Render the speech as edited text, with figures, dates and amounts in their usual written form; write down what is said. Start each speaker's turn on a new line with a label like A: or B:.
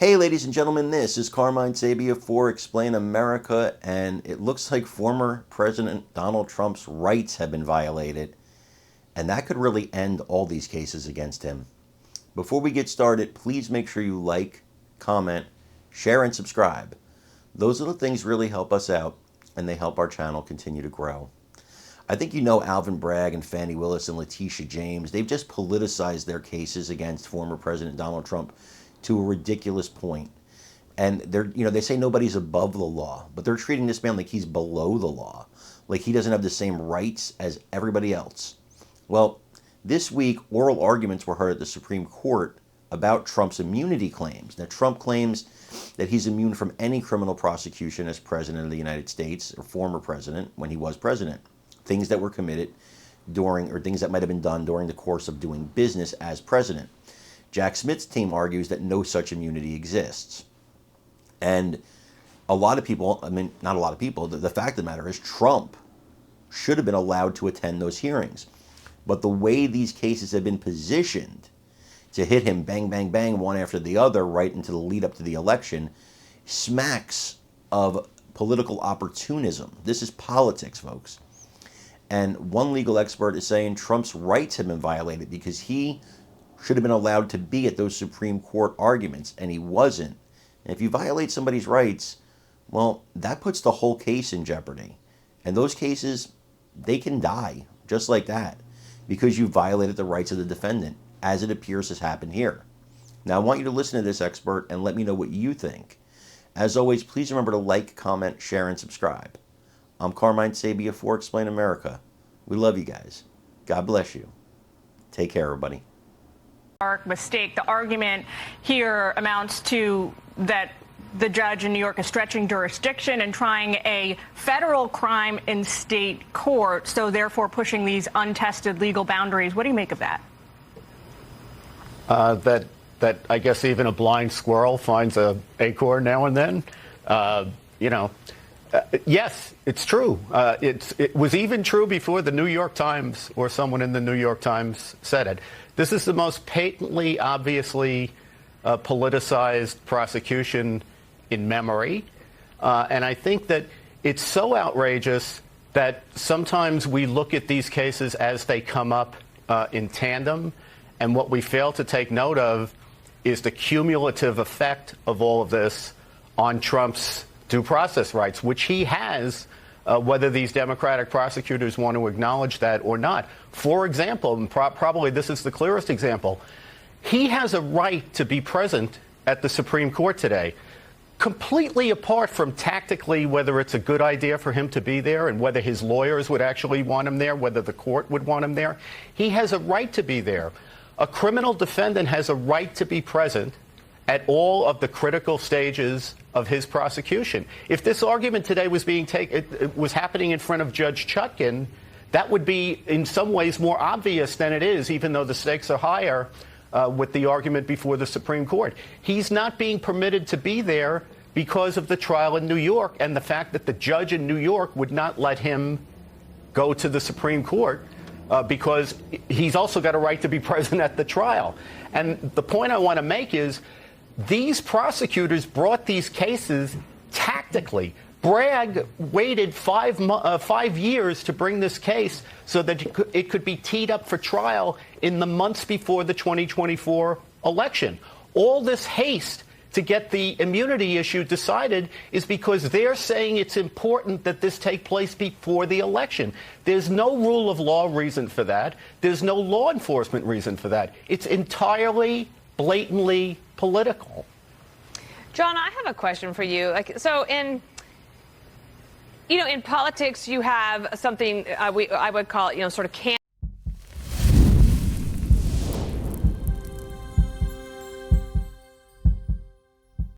A: Hey, ladies and gentlemen, this is Carmine Sabia for Explain America, and it looks like former President Donald Trump's rights have been violated, and that could really end all these cases against him. Before we get started, please make sure you like, comment, share, and subscribe. Those little things really help us out, and they help our channel continue to grow. I think you know Alvin Bragg and Fani Willis and Letitia James. They've just politicized their cases against former President Donald Trump to a ridiculous point. And they say nobody's above the law, but they're treating this man like he's below the law, like he doesn't have the same rights as everybody else. Well, this week, oral arguments were heard at the Supreme Court about Trump's immunity claims. Now, Trump claims that he's immune from any criminal prosecution as president of the United States, or former president, when he was president. Things that were committed during, or things that might have been done during the course of doing business as president. Jack Smith's team argues that no such immunity exists. And a lot of people, not a lot of people, the fact of the matter is Trump should have been allowed to attend those hearings. But the way these cases have been positioned to hit him bang, bang, bang, one after the other, right into the lead up to the election, smacks of political opportunism. This is politics, folks. And one legal expert is saying Trump's rights have been violated because he should have been allowed to be at those Supreme Court arguments, and he wasn't. And if you violate somebody's rights, well, that puts the whole case in jeopardy. And those cases, they can die just like that because you violated the rights of the defendant, as it appears has happened here. Now, I want you to listen to this expert and let me know what you think. As always, please remember to like, comment, share, and subscribe. I'm Carmine Sabia for Explain America. We love you guys. God bless you. Take care, everybody.
B: Mistake. The argument here amounts to that the judge in New York is stretching jurisdiction and trying a federal crime in state court, so therefore pushing these untested legal boundaries. What do you make of that?
C: That I guess even a blind squirrel finds an acorn now and then. Yes, it's true. It was even true before the New York Times or someone in the New York Times said it. This is the most patently, obviously politicized prosecution in memory. And I think that it's so outrageous that sometimes we look at these cases as they come up in tandem. And what we fail to take note of is the cumulative effect of all of this on Trump's due process rights, which he has, whether these Democratic prosecutors want to acknowledge that or not. For example, and probably this is the clearest example, he has a right to be present at the Supreme Court today, completely apart from tactically whether it's a good idea for him to be there and whether his lawyers would actually want him there, whether the court would want him there. He has a right to be there. A criminal defendant has a right to be present at all of the critical stages of his prosecution. If this argument today was was happening in front of Judge Chutkan, that would be in some ways more obvious than it is, even though the stakes are higher with the argument before the Supreme Court. He's not being permitted to be there because of the trial in New York and the fact that the judge in New York would not let him go to the Supreme Court because he's also got a right to be present at the trial. And the point I want to make is these prosecutors brought these cases tactically. Bragg waited 5 years to bring this case so that it could be teed up for trial in the months before the 2024 election. All this haste to get the immunity issue decided is because they're saying it's important that this take place before the election. There's no rule of law reason for that. There's no law enforcement reason for that. It's entirely, blatantly political.
D: John, I have a question for you. In politics, you have something I would call it, sort of